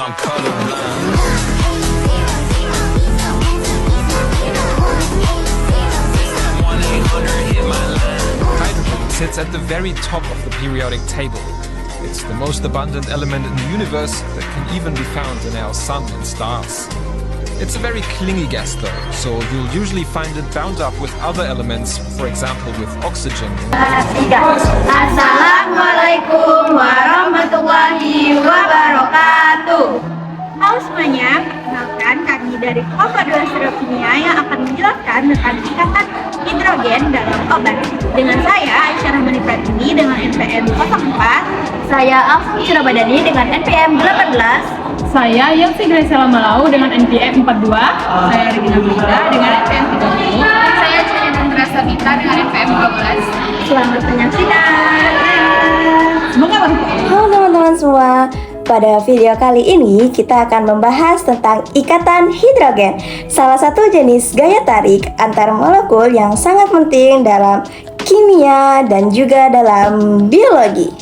I'm colorblind. Hydrogen sits at the very top of the periodic table. It's the most abundant element in the universe that can even be found in our sun and stars. It's a very clingy gas though, so you'll usually find it bound up with other elements, for example with oxygen. Assalamualaikum warahmatullahi wabarakatuh. Halo semuanya, perkenalkan kami dari kelompok 2 Serum Kimia yang akan menjelaskan tentang ikatan hidrogen dalam obat. Dengan saya Aisyah Rahmani Pratini dengan NPM 04, saya Alfie Surabadani dengan NPM 18, saya Yelsi Graciela Malau dengan NPM 42, saya Regina Brida dengan NPM 30, saya Cina Nandra Sabita dengan NPM 12. Selamat menyaksikan. Semoga bermanfaat. Halo teman-teman semua. Pada video kali ini kita akan membahas tentang ikatan hidrogen, salah satu jenis gaya tarik antar molekul yang sangat penting dalam kimia dan juga dalam biologi.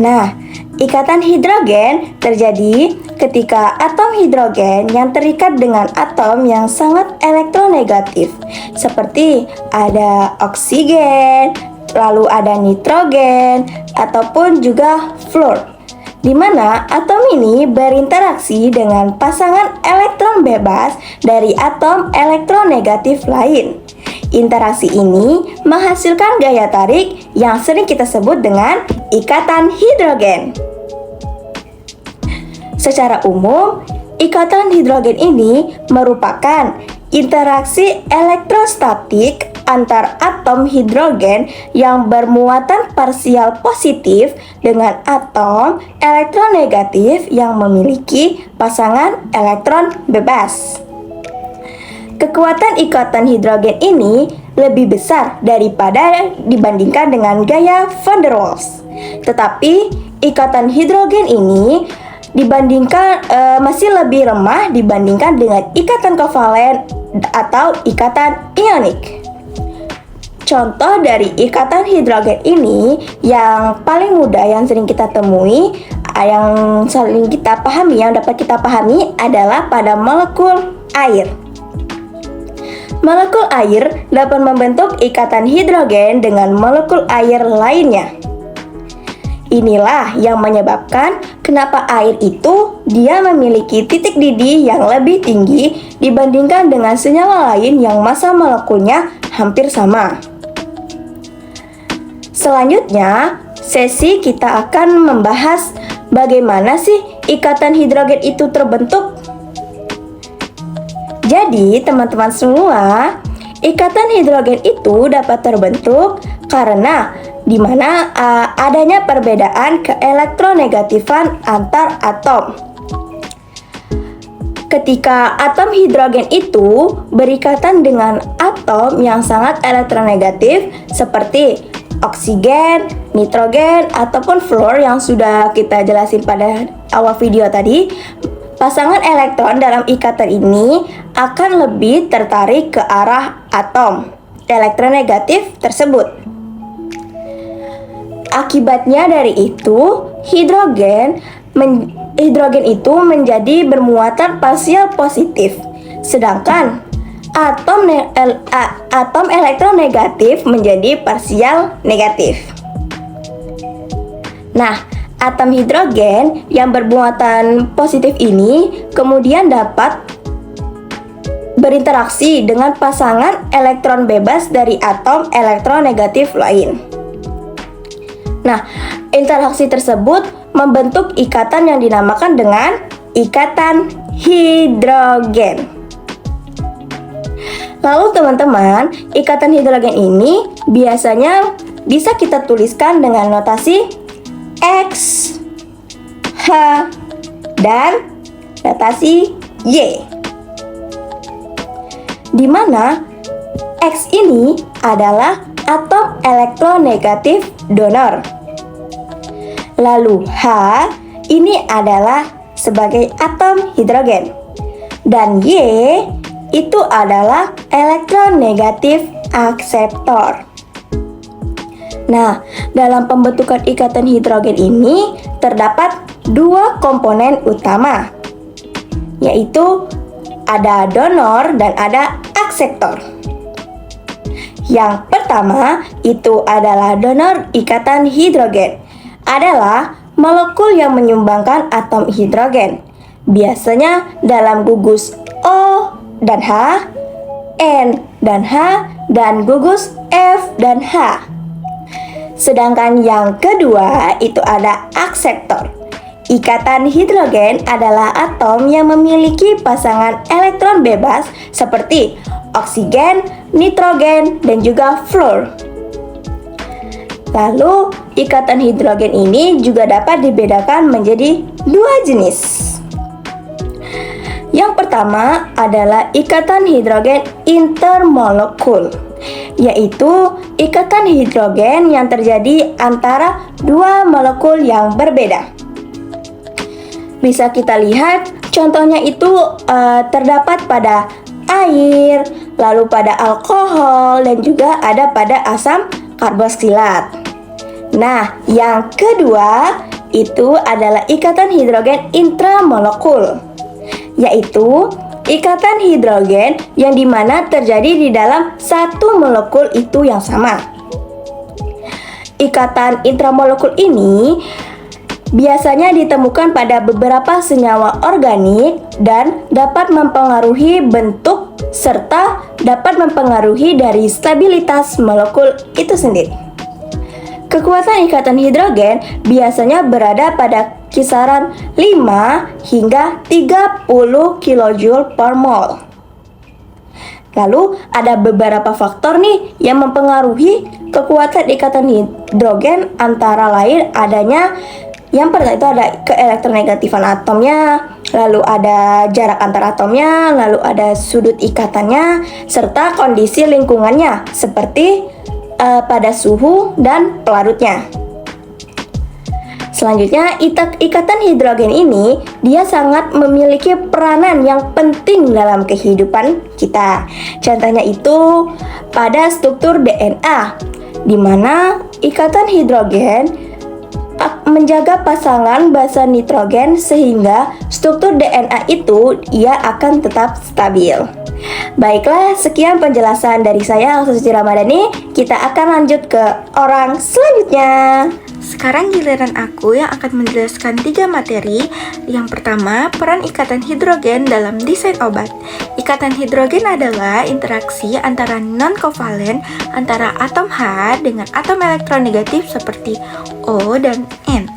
Nah, ikatan hidrogen terjadi ketika atom hidrogen yang terikat dengan atom yang sangat elektronegatif, seperti ada oksigen, lalu ada nitrogen, ataupun juga fluor, di mana atom ini berinteraksi dengan pasangan elektron bebas dari atom elektronegatif lain. Interaksi ini menghasilkan gaya tarik yang sering kita sebut dengan ikatan hidrogen. Secara umum, ikatan hidrogen ini merupakan interaksi elektrostatik antar atom hidrogen yang bermuatan parsial positif dengan atom elektronegatif yang memiliki pasangan elektron bebas. Kekuatan ikatan hidrogen ini lebih besar daripada dibandingkan dengan gaya van der Waals. Tetapi ikatan hidrogen ini masih lebih lemah dibandingkan dengan ikatan kovalen atau ikatan ionik. Contoh dari ikatan hidrogen ini yang paling mudah yang sering kita temui, yang sering kita pahami, yang dapat kita pahami adalah pada molekul air. Molekul air dapat membentuk ikatan hidrogen dengan molekul air lainnya. Inilah yang menyebabkan kenapa air itu dia memiliki titik didih yang lebih tinggi dibandingkan dengan senyawa lain yang massa molekulnya hampir sama. Selanjutnya, sesi kita akan membahas bagaimana sih ikatan hidrogen itu terbentuk. Jadi, teman-teman semua, ikatan hidrogen itu dapat terbentuk karena di mana adanya perbedaan keelektronegatifan antar atom. Ketika atom hidrogen itu berikatan dengan atom yang sangat elektronegatif seperti oksigen, nitrogen, ataupun fluor yang sudah kita jelasin pada awal video tadi, pasangan elektron dalam ikatan ini akan lebih tertarik ke arah atom elektronegatif tersebut. Akibatnya dari itu, hidrogen itu menjadi bermuatan parsial positif, sedangkan atom elektronegatif menjadi parsial negatif. Nah, atom hidrogen yang bermuatan positif ini kemudian dapat berinteraksi dengan pasangan elektron bebas dari atom elektronegatif lain. Nah, interaksi tersebut membentuk ikatan yang dinamakan dengan ikatan hidrogen. Lalu teman-teman, ikatan hidrogen ini biasanya bisa kita tuliskan dengan notasi X, H, dan notasi Y. Di mana X ini adalah atom elektronegatif donor. Lalu H ini adalah sebagai atom hidrogen. Dan Y itu adalah elektronegatif akseptor. Nah, dalam pembentukan ikatan hidrogen ini terdapat dua komponen utama, yaitu ada donor dan ada akseptor. Yang pertama itu adalah donor ikatan hidrogen, adalah molekul yang menyumbangkan atom hidrogen, biasanya dalam gugus O dan H, N dan H, dan gugus F dan H. Sedangkan yang kedua itu ada akseptor. Ikatan hidrogen adalah atom yang memiliki pasangan elektron bebas seperti oksigen, nitrogen, dan juga fluor. Lalu, ikatan hidrogen ini juga dapat dibedakan menjadi dua jenis. Yang pertama adalah ikatan hidrogen intermolekul, yaitu ikatan hidrogen yang terjadi antara dua molekul yang berbeda. Bisa kita lihat contohnya itu terdapat pada air, lalu pada alkohol, dan juga ada pada asam karboksilat. Nah, yang kedua itu adalah ikatan hidrogen intramolekul, yaitu ikatan hidrogen yang dimana terjadi di dalam satu molekul itu yang sama. Ikatan intramolekul ini biasanya ditemukan pada beberapa senyawa organik dan dapat mempengaruhi bentuk serta dapat mempengaruhi dari stabilitas molekul itu sendiri. Kekuatan ikatan hidrogen biasanya berada pada kisaran 5 hingga 30 kJ per mol. Lalu ada beberapa faktor nih yang mempengaruhi kekuatan ikatan hidrogen, antara lain adanya yang pertama itu ada keelektronegatifan atomnya, lalu ada jarak antar atomnya, lalu ada sudut ikatannya, serta kondisi lingkungannya seperti pada suhu dan pelarutnya. Selanjutnya, ikatan hidrogen ini dia sangat memiliki peranan yang penting dalam kehidupan kita. Contohnya itu pada struktur DNA, di mana ikatan hidrogen menjaga pasangan basa nitrogen sehingga struktur DNA itu ia akan tetap stabil. Baiklah, sekian penjelasan dari saya, Suci Ramadhani. Kita akan lanjut ke orang selanjutnya. Sekarang giliran aku yang akan menjelaskan 3 materi. Yang pertama, peran ikatan hidrogen dalam desain obat. Ikatan hidrogen adalah interaksi antara non-kovalen antara atom H dengan atom elektronegatif seperti O dan N,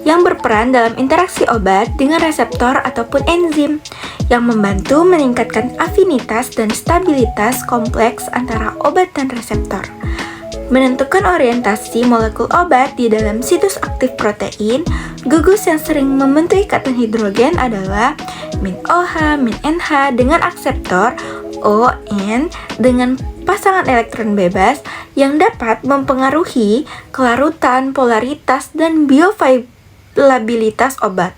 yang berperan dalam interaksi obat dengan reseptor ataupun enzim, yang membantu meningkatkan afinitas dan stabilitas kompleks antara obat dan reseptor. Menentukan orientasi molekul obat di dalam situs aktif protein, gugus yang sering membentuk ikatan hidrogen adalah min OH, min NH dengan akseptor ON dengan pasangan elektron bebas yang dapat mempengaruhi kelarutan, polaritas, dan bioavailabilitas obat.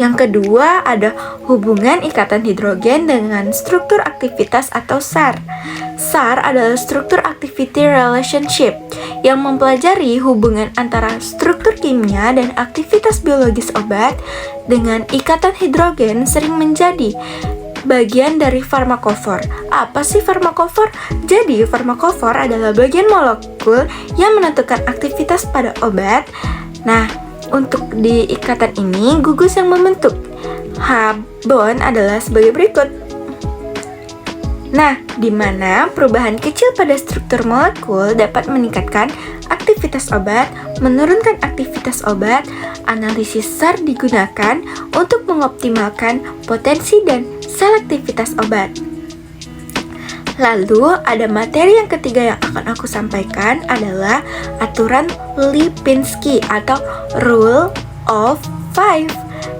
Yang kedua ada hubungan ikatan hidrogen dengan struktur aktivitas atau SAR. SAR adalah struktur activity relationship yang mempelajari hubungan antara struktur kimia dan aktivitas biologis obat. Dengan ikatan hidrogen sering menjadi bagian dari farmakofor. Apa sih farmakofor? Jadi farmakofor adalah bagian molekul yang menentukan aktivitas pada obat. Nah, untuk di ikatan ini, gugus yang membentuk H-bond adalah sebagai berikut. Nah, di mana perubahan kecil pada struktur molekul dapat meningkatkan aktivitas obat, menurunkan aktivitas obat. Analisis SAR digunakan untuk mengoptimalkan potensi dan selektivitas obat. Lalu ada materi yang ketiga yang akan aku sampaikan adalah aturan Lipinski atau Rule of Five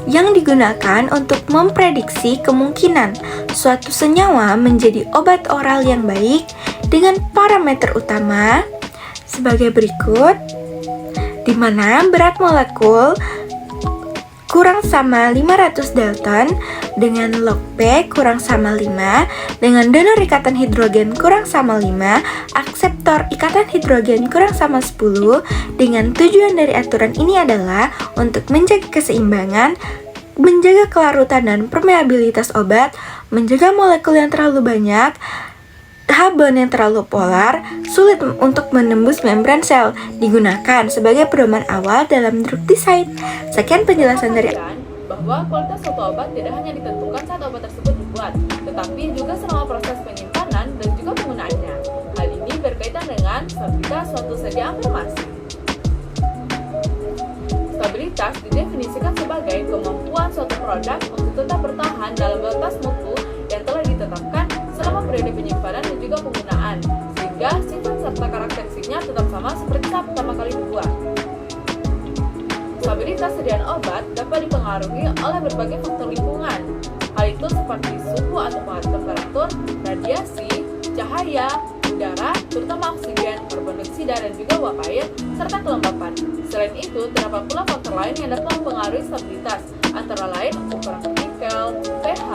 yang digunakan untuk memprediksi kemungkinan suatu senyawa menjadi obat oral yang baik dengan parameter utama sebagai berikut, di mana berat molekul kurang sama 500 Dalton, dengan log P kurang sama 5, dengan donor ikatan hidrogen kurang sama 5, akseptor ikatan hidrogen kurang sama 10, dengan tujuan dari aturan ini adalah untuk menjaga keseimbangan, menjaga kelarutan dan permeabilitas obat, menjaga molekul yang terlalu banyak, H-bond yang terlalu polar, sulit untuk menembus membran sel, digunakan sebagai pedoman awal dalam drug design. Sekian penjelasan dari bahwa kualitas suatu obat tidak hanya ditentukan saat obat tersebut dibuat, tetapi juga selama proses penyimpanan dan juga penggunaannya. Hal ini berkaitan dengan stabilitas suatu sediaan farmasi. Stabilitas didefinisikan sebagai kemampuan suatu produk untuk tetap bertahan dalam batas mutu yang telah ditetapkan selama periode penyimpanan dan juga penggunaan, sehingga sifat serta karakteristiknya tetap sama seperti saat pertama kali dibuat. Stabilitas sediaan obat dapat dipengaruhi oleh berbagai faktor lingkungan. Hal itu seperti suhu atau temperatur, radiasi, cahaya, udara, terutama oksigen, karbon dioksida dan juga uap air, serta kelembapan. Selain itu, terdapat pula faktor lain yang dapat mempengaruhi stabilitas, antara lain ukuran partikel, pH,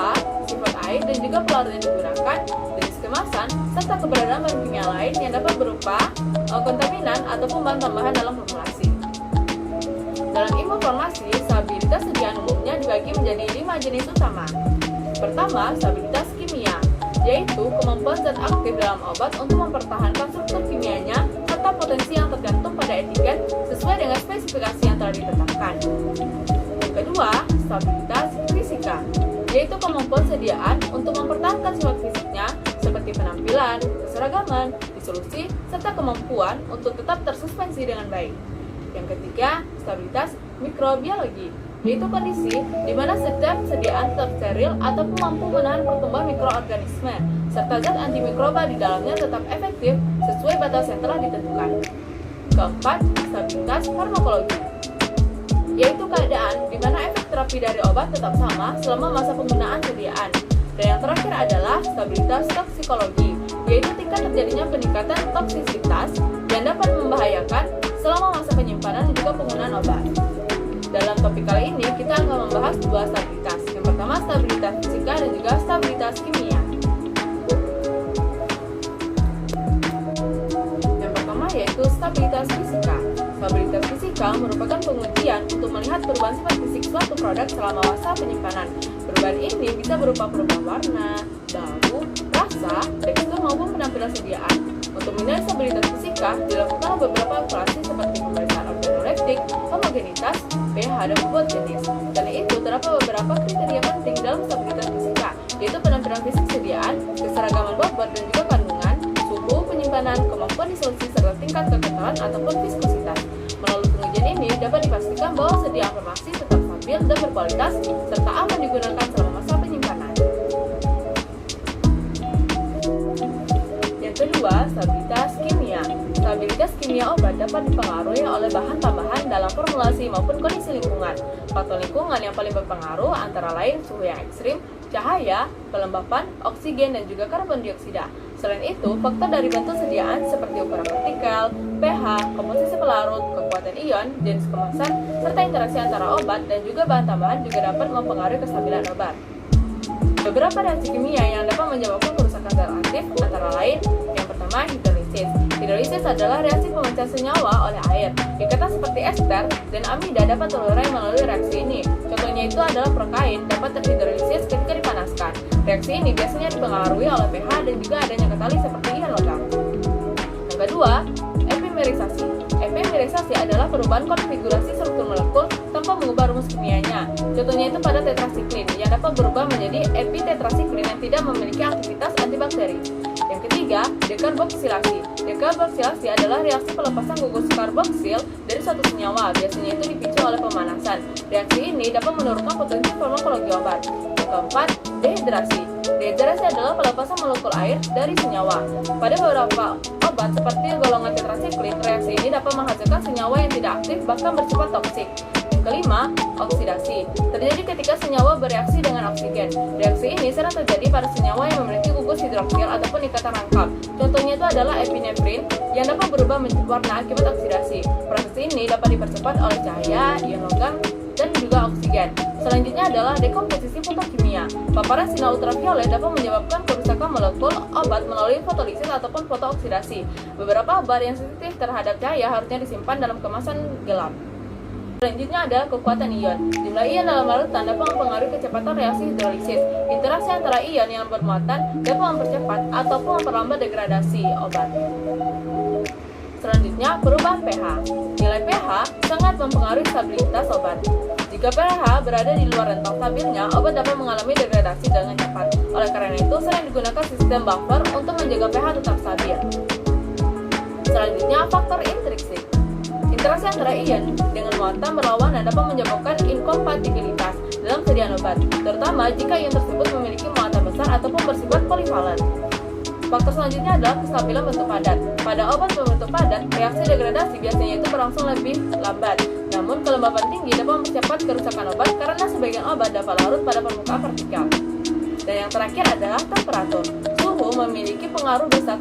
sifat air dan juga pelarut yang digunakan, jenis kemasan, serta keberadaan bahan kimia lain yang dapat berupa kontaminan ataupun bahan tambahan dalam formulasi. Dalam ilmu farmasi, stabilitas sediaan umumnya dibagi menjadi 5 jenis utama. Pertama, stabilitas kimia, yaitu kemampuan zat aktif dalam obat untuk mempertahankan struktur kimianya serta potensi yang tergantung pada etiket sesuai dengan spesifikasi yang telah ditetapkan. Yang kedua, stabilitas fisika, yaitu kemampuan sediaan untuk mempertahankan sifat fisiknya seperti penampilan, keseragaman, disolusi, serta kemampuan untuk tetap tersuspensi dengan baik. Yang ketiga, stabilitas mikrobiologi, yaitu kondisi di mana setiap sediaan tetap steril ataupun mampu menahan pertumbuhan mikroorganisme, serta zat antimikroba di dalamnya tetap efektif sesuai batas yang telah ditentukan. Keempat, stabilitas farmakologi, yaitu keadaan di mana efek terapi dari obat tetap sama selama masa penggunaan sediaan. Dan yang terakhir adalah stabilitas toksikologi, yaitu tingkat terjadinya peningkatan toksisitas yang dapat membahayakan selama masa penyimpanan dan juga penggunaan obat. Dalam topik kali ini, kita akan membahas dua stabilitas. Yang pertama, stabilitas fisika dan juga stabilitas kimia. Yang pertama yaitu stabilitas fisika. Stabilitas fisika merupakan pengujian untuk melihat perubahan sifat fisik suatu produk selama masa penyimpanan. Perubahan ini bisa berupa perubahan warna, bau, rasa, tekstur maupun penampilan sediaan. Untuk menilai stabilitas fisika, dilakukan beberapa kalkulasi seperti pemeriksaan organoleptik, homogenitas, pH, dan bobot jenis. Selain itu, terdapat beberapa kriteria penting dalam stabilitas fisika, yaitu penampilan fisik sediaan, keseragaman bobot dan juga kandungan, suhu penyimpanan, kemampuan disolusi, serta tingkat kekentalan ataupun viskositas. Melalui pengujian ini, dapat dipastikan bahwa sediaan farmasi tetap stabil dan berkualitas, serta aman digunakan selama masa penyimpanan. Kedua, stabilitas kimia. Stabilitas kimia obat dapat dipengaruhi oleh bahan tambahan dalam formulasi maupun kondisi lingkungan. Faktor lingkungan yang paling berpengaruh antara lain suhu yang ekstrim, cahaya, kelembapan, oksigen, dan juga karbon dioksida. Selain itu, faktor dari bentuk sediaan seperti ukuran partikel, pH, komposisi pelarut, kekuatan ion, jenis kemasan, serta interaksi antara obat dan juga bahan tambahan juga dapat mempengaruhi kestabilan obat. Beberapa reaksi kimia yang dapat menyebabkan kerusakan zat aktif antara lain yang pertama hidrolisis. Hidrolisis adalah reaksi pemecah senyawa oleh air. Ikatan seperti ester dan amida dapat terurai melalui reaksi ini. Contohnya itu adalah prokain dapat terhidrolisis ketika dipanaskan. Reaksi ini biasanya dipengaruhi oleh pH dan juga adanya katali seperti ion logam. Yang kedua, epimerisasi. Epimerisasi adalah perubahan konfigurasi struktur molekul tanpa mengubah rumus kimianya. Contohnya itu pada tetrasiklin yang dapat berubah menjadi epitetrasiklin yang tidak memiliki aktivitas antibakteri. Yang ketiga, dekarboksilasi. Dekarboksilasi adalah reaksi pelepasan gugus karboksil dari suatu senyawa, biasanya itu dipicu oleh pemanasan. Reaksi ini dapat menurunkan potensi farmakologi obat. Yang keempat, dehidrasi. Dehidrasi adalah pelepasan molekul air dari senyawa. Pada beberapa obat seperti golongan tetrasiklin, reaksi ini dapat menghasilkan senyawa yang tidak aktif bahkan bersifat toksik. Yang kelima, oksidasi. Terjadi ketika senyawa bereaksi dengan oksigen. Reaksi ini sering terjadi pada senyawa yang memiliki gugus hidroksil ataupun ikatan rangkap. Contohnya itu adalah epinefrin yang dapat berubah menjadi warna akibat oksidasi. Proses ini dapat dipercepat oleh cahaya, ion logam, dan juga oksigen. Selanjutnya adalah dekomposisi fotokimia. Paparan sinar ultraviolet dapat menyebabkan kerusakan molekul obat melalui fotolisis ataupun fotooksidasi. Beberapa obat yang sensitif terhadap cahaya harusnya disimpan dalam kemasan gelap. Selanjutnya adalah kekuatan ion. Jumlah ion dalam larutan dapat mempengaruhi kecepatan reaksi hidrolisis. Interaksi antara ion yang bermuatan dapat mempercepat ataupun memperlambat degradasi obat. Selanjutnya, perubahan pH. Nilai pH sangat mempengaruhi stabilitas obat. Jika pH berada di luar rentang stabilnya, obat dapat mengalami degradasi dengan cepat. Oleh karena itu, sering digunakan sistem buffer untuk menjaga pH tetap stabil. Selanjutnya, faktor intrinsik. Interaksi antara ion dengan muatan berlawanan dapat menyebabkan inkompatibilitas dalam sediaan obat, terutama jika ion tersebut memiliki muatan besar ataupun bersifat polivalen. Faktor selanjutnya adalah kestabilan bentuk padat. Pada obat berbentuk padat, reaksi degradasi biasanya itu berlangsung lebih lambat. Namun, kelembaban tinggi dapat mempercepat kerusakan obat karena sebagian obat dapat larut pada permukaan vertikal. Dan yang terakhir adalah temperatur. Suhu memiliki pengaruh besar.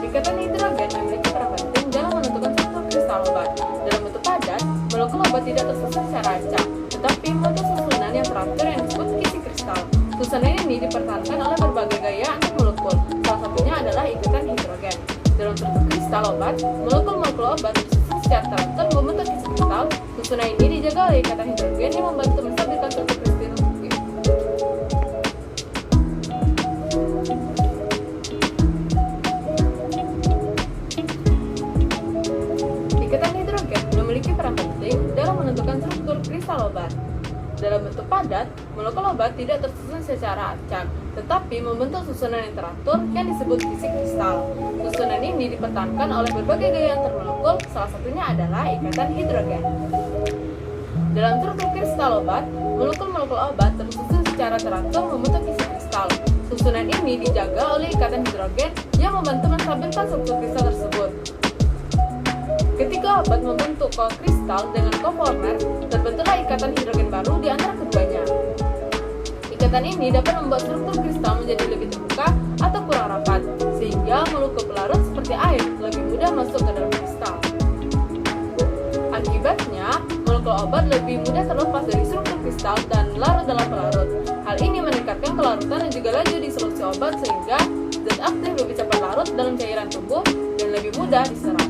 Ikatan hidrogen memiliki peran penting dalam menentukan struktur kristal obat. Dalam bentuk padat, molekul obat tidak tersusun secara acak, tetapi membentuk susunan yang teratur yang disebut kisi kristal. Susunan ini dipertahankan oleh berbagai gaya antar molekul. Salah satunya adalah ikatan hidrogen. Dalam struktur kristal obat, molekul-molekul obat disusun secara teratur membentuk kisi kristal. Susunan ini dijaga oleh ikatan hidrogen yang membantu menstabilkan struktur kristal. Ikatan hidrogen memiliki peran penting dalam menentukan struktur kristal obat. Dalam bentuk padat, molekul obat tidak tersusun secara acak, tetapi membentuk susunan yang teratur yang disebut kisi kristal. Susunan ini dipertahankan oleh berbagai gaya antar molekul, salah satunya adalah ikatan hidrogen. Dalam struktur kristal obat, molekul-molekul obat tersusun secara teratur membentuk kisi kristal. Susunan ini dijaga oleh ikatan hidrogen yang membantu menstabilkan struktur kristal tersebut. Ketika obat membentuk kokristal dengan koformer, terbentuklah ikatan hidrogen baru di antara keduanya. Ikatan ini dapat membuat struktur kristal menjadi lebih terbuka atau kurang rapat, sehingga molekul pelarut seperti air lebih mudah masuk ke dalam kristal. Akibatnya, molekul obat lebih mudah terlepas dari struktur kristal dan larut dalam pelarut. Hal ini meningkatkan kelarutan dan juga laju di solusi obat sehingga zat aktif lebih cepat larut dalam cairan tubuh dan lebih mudah diserap.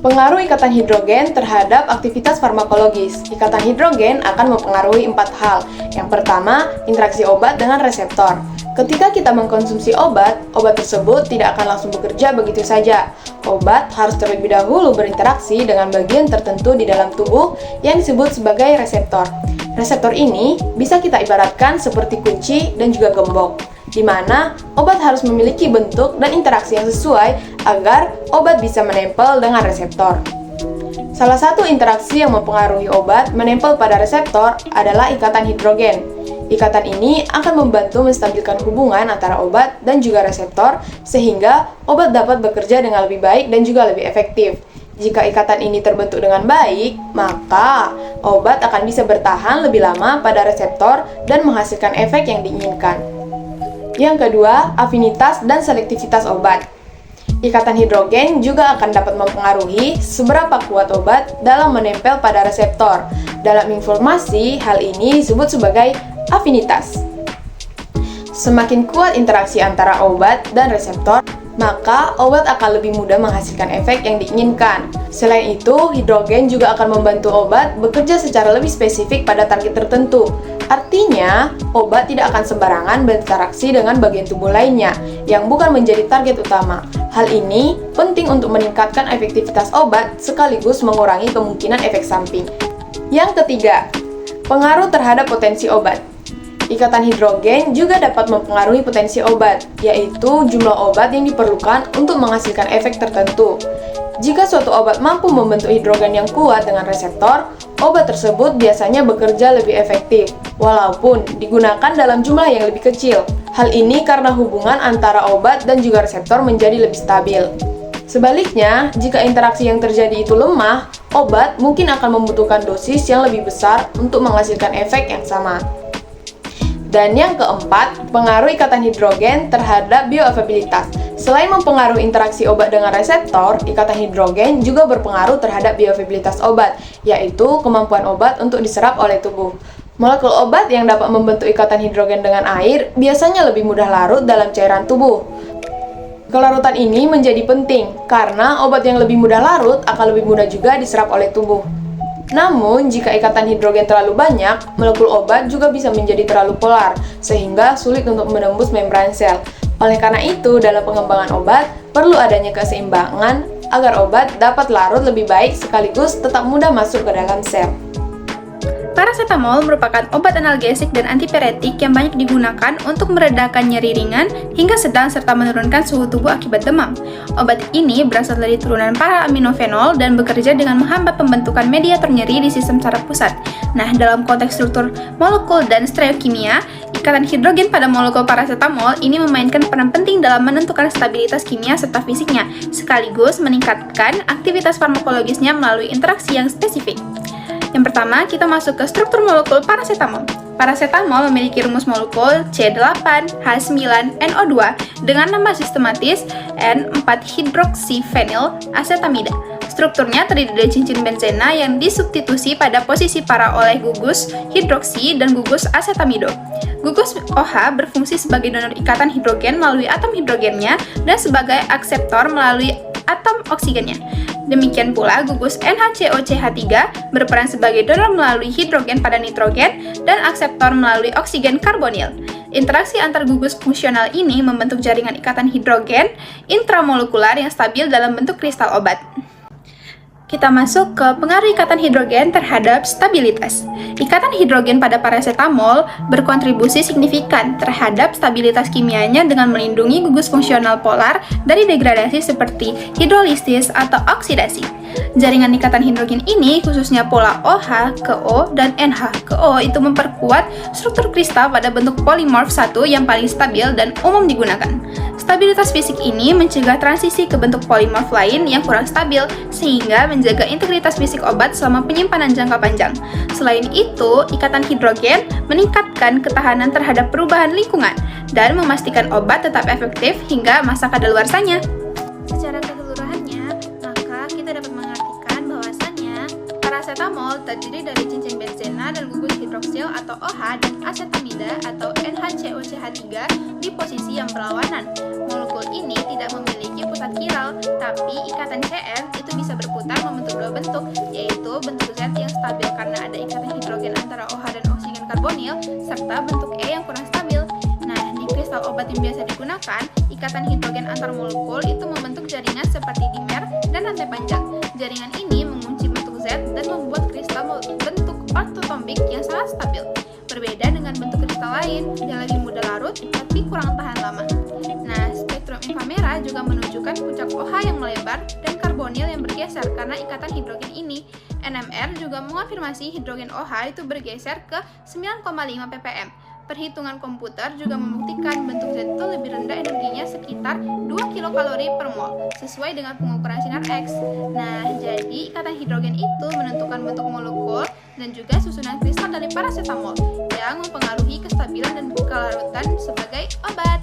Pengaruh ikatan hidrogen terhadap aktivitas farmakologis. Ikatan hidrogen akan mempengaruhi 4 hal. Yang pertama, interaksi obat dengan reseptor. Ketika kita mengkonsumsi obat tersebut tidak akan langsung bekerja begitu saja. Obat harus terlebih dahulu berinteraksi dengan bagian tertentu di dalam tubuh yang disebut sebagai reseptor. Reseptor ini bisa kita ibaratkan seperti kunci dan juga gembok, di mana obat harus memiliki bentuk dan interaksi yang sesuai agar obat bisa menempel dengan reseptor. Salah satu interaksi yang mempengaruhi obat menempel pada reseptor adalah ikatan hidrogen. Ikatan ini akan membantu menstabilkan hubungan antara obat dan juga reseptor sehingga obat dapat bekerja dengan lebih baik dan juga lebih efektif. Jika ikatan ini terbentuk dengan baik, maka obat akan bisa bertahan lebih lama pada reseptor dan menghasilkan efek yang diinginkan. Yang kedua, afinitas dan selektivitas obat. Ikatan hidrogen juga akan dapat mempengaruhi seberapa kuat obat dalam menempel pada reseptor. Dalam informasi, hal ini disebut sebagai afinitas. Semakin kuat interaksi antara obat dan reseptor, maka obat akan lebih mudah menghasilkan efek yang diinginkan. Selain itu, hidrogen juga akan membantu obat bekerja secara lebih spesifik pada target tertentu. Artinya, obat tidak akan sembarangan berinteraksi dengan bagian tubuh lainnya yang bukan menjadi target utama. Hal ini penting untuk meningkatkan efektivitas obat sekaligus mengurangi kemungkinan efek samping. Yang ketiga, pengaruh terhadap potensi obat. Ikatan hidrogen juga dapat mempengaruhi potensi obat, yaitu jumlah obat yang diperlukan untuk menghasilkan efek tertentu. Jika suatu obat mampu membentuk hidrogen yang kuat dengan reseptor, obat tersebut biasanya bekerja lebih efektif, walaupun digunakan dalam jumlah yang lebih kecil. Hal ini karena hubungan antara obat dan juga reseptor menjadi lebih stabil. Sebaliknya, jika interaksi yang terjadi itu lemah, obat mungkin akan membutuhkan dosis yang lebih besar untuk menghasilkan efek yang sama. Dan yang keempat, pengaruh ikatan hidrogen terhadap bioavailabilitas. Selain mempengaruhi interaksi obat dengan reseptor, ikatan hidrogen juga berpengaruh terhadap bioavailabilitas obat, yaitu kemampuan obat untuk diserap oleh tubuh. Molekul obat yang dapat membentuk ikatan hidrogen dengan air biasanya lebih mudah larut dalam cairan tubuh. Kelarutan ini menjadi penting karena obat yang lebih mudah larut akan lebih mudah juga diserap oleh tubuh. Namun, jika ikatan hidrogen terlalu banyak, molekul obat juga bisa menjadi terlalu polar, sehingga sulit untuk menembus membran sel. Oleh karena itu, dalam pengembangan obat, perlu adanya keseimbangan agar obat dapat larut lebih baik sekaligus tetap mudah masuk ke dalam sel. Paracetamol merupakan obat analgesik dan antipiretik yang banyak digunakan untuk meredakan nyeri ringan hingga sedang serta menurunkan suhu tubuh akibat demam. Obat ini berasal dari turunan para aminofenol dan bekerja dengan menghambat pembentukan mediator nyeri di sistem saraf pusat. Nah, dalam konteks struktur molekul dan stereokimia, ikatan hidrogen pada molekul paracetamol ini memainkan peran penting dalam menentukan stabilitas kimia serta fisiknya, sekaligus meningkatkan aktivitas farmakologisnya melalui interaksi yang spesifik. Yang pertama, kita masuk ke struktur molekul paracetamol. Paracetamol memiliki rumus molekul C8H9NO2 dengan nama sistematis N4-hidroksifenil-asetamida. Strukturnya terdiri dari cincin benzena yang disubstitusi pada posisi para oleh gugus hidroksi dan gugus asetamido. Gugus OH berfungsi sebagai donor ikatan hidrogen melalui atom hidrogennya dan sebagai akseptor melalui atom oksigennya. Demikian pula gugus NHCOCH3 berperan sebagai donor melalui hidrogen pada nitrogen dan akseptor melalui oksigen karbonil. Interaksi antar gugus fungsional ini membentuk jaringan ikatan hidrogen intramolekular yang stabil dalam bentuk kristal obat. Kita masuk ke pengaruh ikatan hidrogen terhadap stabilitas. Ikatan hidrogen pada paracetamol berkontribusi signifikan terhadap stabilitas kimianya dengan melindungi gugus fungsional polar dari degradasi seperti hidrolisis atau oksidasi. Jaringan ikatan hidrogen ini, khususnya pola OH ke O dan NH ke O, itu memperkuat struktur kristal pada bentuk polimorf 1 yang paling stabil dan umum digunakan. Stabilitas fisik ini mencegah transisi ke bentuk polimorf lain yang kurang stabil, sehingga menjaga integritas fisik obat selama penyimpanan jangka panjang. Selain itu, ikatan hidrogen meningkatkan ketahanan terhadap perubahan lingkungan dan memastikan obat tetap efektif hingga masa kadaluarsanya. Secara keseluruhannya, maka kita dapat mengartikan bahwasannya paracetamol terdiri dari cincin benzena dan gugus hidroksil atau OH dan asetamida atau NHCOCH3 di posisi yang berlawanan. Molekul ini tidak memiliki pusat kiral, tapi ikatan Cn itu bisa berputar membentuk dua bentuk, yaitu bentuk Z yang stabil karena ada ikatan hidrogen antara OH dan oksigen karbonil, serta bentuk E yang kurang stabil. Nah, di kristal obat yang biasa digunakan, ikatan hidrogen antar molekul itu membentuk jaringan seperti dimer dan rantai panjang. Jaringan ini mengunci bentuk Z dan membuat kristal bentuk ortotombik yang sangat stabil. Berbeda dengan bentuk kristal lain yang lebih mudah larut tapi kurang tahan lama. Nah, spektrum inframerah juga menunjukkan puncak OH yang melebar dan karbonil yang bergeser karena ikatan hidrogen ini. NMR juga mengonfirmasi hidrogen OH itu bergeser ke 9,5 ppm. Perhitungan komputer juga membuktikan bentuk Z itu lebih rendah energinya sekitar 2 kilokalori per mol, sesuai dengan pengukuran sinar X. Nah, jadi ikatan hidrogen itu menentukan bentuk molekul dan juga susunan kristal dari paracetamol yang mempengaruhi kestabilan dan kelarutan sebagai obat.